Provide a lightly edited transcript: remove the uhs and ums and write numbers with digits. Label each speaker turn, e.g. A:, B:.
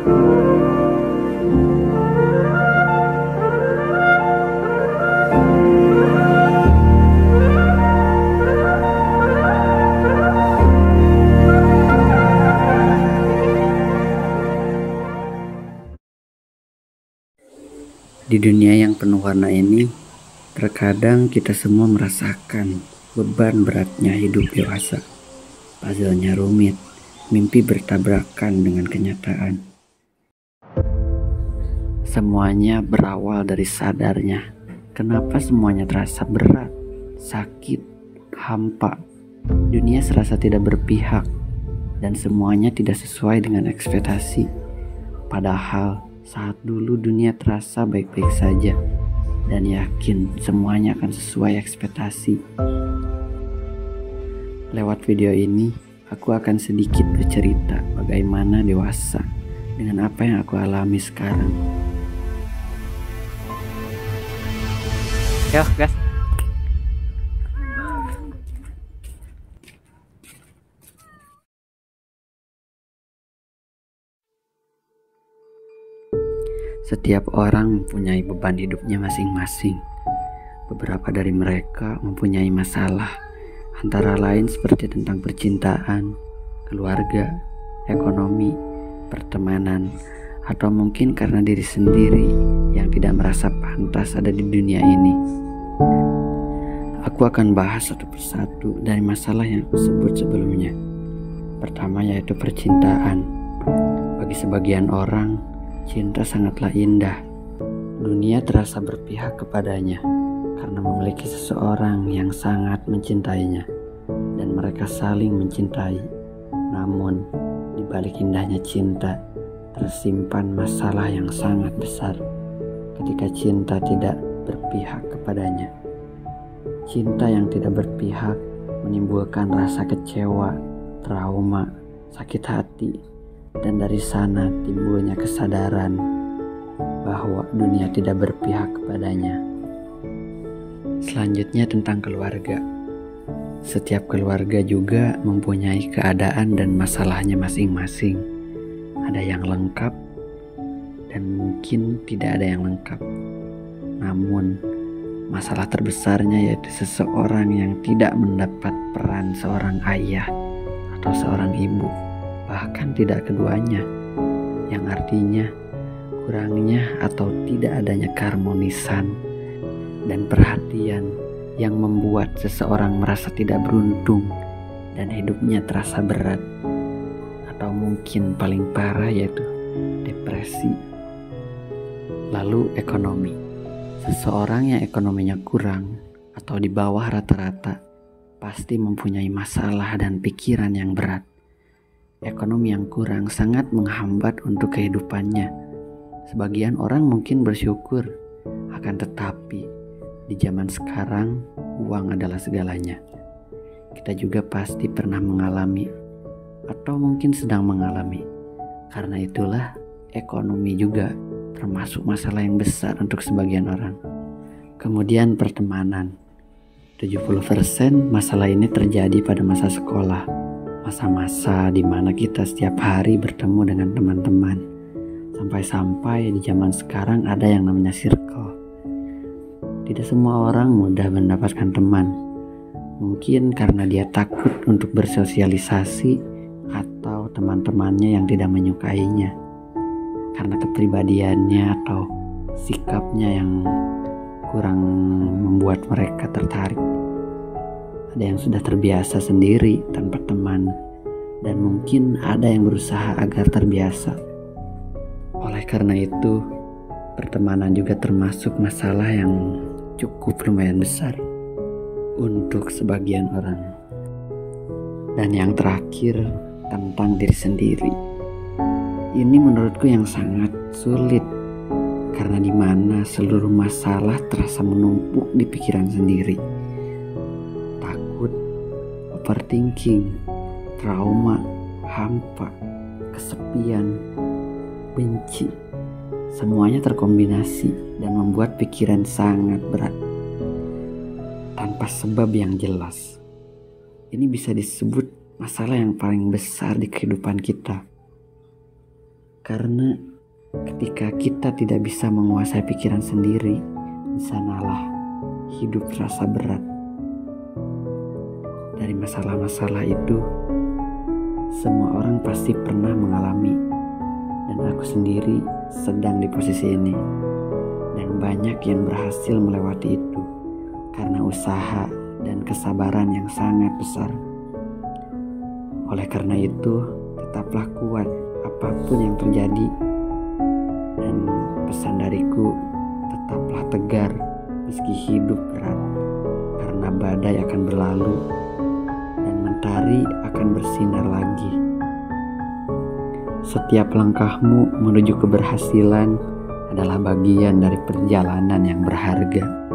A: Di dunia yang penuh warna ini, terkadang kita semua merasakan beban beratnya hidup dewasa. Puzzle-nya rumit, mimpi bertabrakan dengan kenyataan. Semuanya berawal dari sadarnya. Kenapa semuanya terasa berat, sakit, hampa. Dunia serasa tidak berpihak, dan semuanya tidak sesuai dengan ekspektasi. Padahal saat dulu dunia terasa baik-baik saja, dan yakin semuanya akan sesuai ekspektasi. Lewat video ini, aku akan sedikit bercerita bagaimana dewasa dengan apa yang aku alami sekarang. Yo, gas. Setiap orang mempunyai beban hidupnya masing-masing. Beberapa dari mereka mempunyai masalah, antara lain seperti tentang percintaan, keluarga, ekonomi, pertemanan, atau mungkin karena diri sendiri yang tidak merasa pantas ada di dunia ini. Aku akan bahas satu persatu dari masalah yang aku sebut sebelumnya. Pertama yaitu percintaan. Bagi sebagian orang, cinta sangatlah indah. Dunia terasa berpihak kepadanya karena memiliki seseorang yang sangat mencintainya, dan mereka saling mencintai. Namun, di balik indahnya cinta, tersimpan masalah yang sangat besar ketika cinta tidak berpihak kepadanya. Cinta yang tidak berpihak menimbulkan rasa kecewa, trauma, sakit hati, dan dari sana timbulnya kesadaran bahwa dunia tidak berpihak kepadanya. Selanjutnya tentang keluarga. Setiap keluarga juga mempunyai keadaan dan masalahnya masing-masing. Ada yang lengkap dan mungkin tidak ada yang lengkap. Namun, masalah terbesarnya yaitu seseorang yang tidak mendapat peran seorang ayah atau seorang ibu, bahkan tidak keduanya, yang artinya kurangnya atau tidak adanya keharmonisan dan perhatian yang membuat seseorang merasa tidak beruntung dan hidupnya terasa berat, atau mungkin paling parah yaitu depresi. Lalu ekonomi. Seseorang yang ekonominya kurang atau di bawah rata-rata pasti mempunyai masalah dan pikiran yang berat. Ekonomi yang kurang sangat menghambat untuk kehidupannya. Sebagian orang mungkin bersyukur, akan tetapi di zaman sekarang uang adalah segalanya. Kita juga pasti pernah mengalami atau mungkin sedang mengalami. Karena itulah ekonomi juga termasuk masalah yang besar untuk sebagian orang. Kemudian pertemanan. 70% masalah ini terjadi pada masa sekolah. Masa-masa di mana kita setiap hari bertemu dengan teman-teman. Sampai-sampai di zaman sekarang ada yang namanya circle. Tidak semua orang mudah mendapatkan teman. Mungkin karena dia takut untuk bersosialisasi atau teman-temannya yang tidak menyukainya. Karena kepribadiannya atau sikapnya yang kurang membuat mereka tertarik. Ada yang sudah terbiasa sendiri tanpa teman, dan mungkin ada yang berusaha agar terbiasa. Oleh karena itu, pertemanan juga termasuk masalah yang cukup lumayan besar untuk sebagian orang. Dan yang terakhir, tentang diri sendiri. Ini menurutku yang sangat sulit, karena di mana seluruh masalah terasa menumpuk di pikiran sendiri. Takut, overthinking, trauma, hampa, kesepian, benci. Semuanya terkombinasi dan membuat pikiran sangat berat tanpa sebab yang jelas. Ini bisa disebut masalah yang paling besar di kehidupan kita. Karena ketika kita tidak bisa menguasai pikiran sendiri, di sanalah hidup terasa berat. Dari masalah-masalah itu, semua orang pasti pernah mengalami, dan aku sendiri sedang di posisi ini. Dan banyak yang berhasil melewati itu karena usaha dan kesabaran yang sangat besar. Oleh karena itu, tetaplah kuat apapun yang terjadi. Dan pesan dariku, tetaplah tegar meski hidup berat, karena badai akan berlalu dan mentari akan bersinar lagi. Setiap langkahmu menuju keberhasilan adalah bagian dari perjalanan yang berharga.